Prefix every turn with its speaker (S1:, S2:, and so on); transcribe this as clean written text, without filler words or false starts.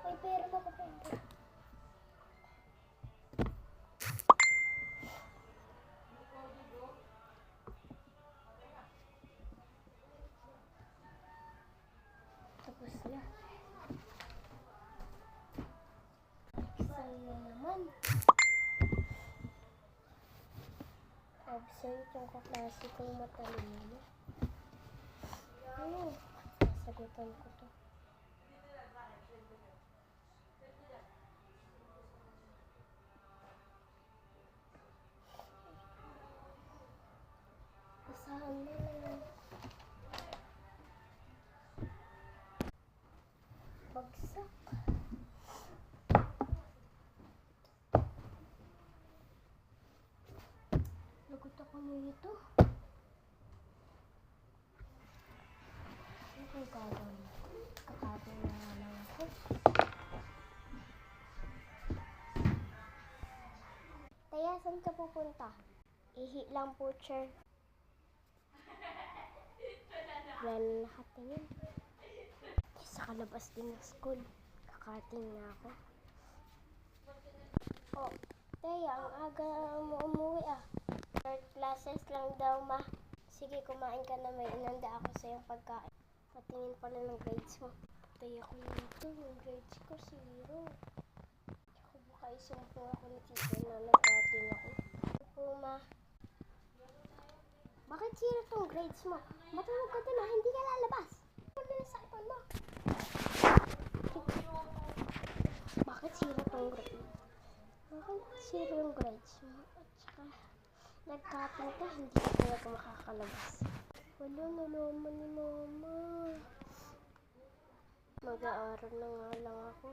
S1: May pera na ko pera. Tapos na. Exam na naman. Absent yung kaklase kong matalino. Sasagutan ko to. Asahan na lang. Bagsak. Lagot ako nito. Ano kung gagawin? Kakapin na nga lang ako. Taya, saan ka pupunta? Ihi lang po, sir. Wala na nakatingin. Sa kalabas din ng school. Kakating na ako. Oh, Taya, ang aga mo umuwi ah. Third classes lang daw, ma. Sige, kumain ka na, may inanda ako sa iyong pagkain. Patingin pala ng grades mo. Taya ko nito, yung grades ko, 0. Ako baka isumpong ako ni teacher na nagkating ako. Opo, ma. Bakit 0 tong grades mo? Matulog ka din, hindi ka lalabas. Ano na sa iPhone mo? Bakit 0 tong grades? Bakit 0 yung grades mo? At saka, nagkating ka, hindi ka talaga makakalabas. Wala, nalaman ni mama. Mag-aaral na nga lang ako.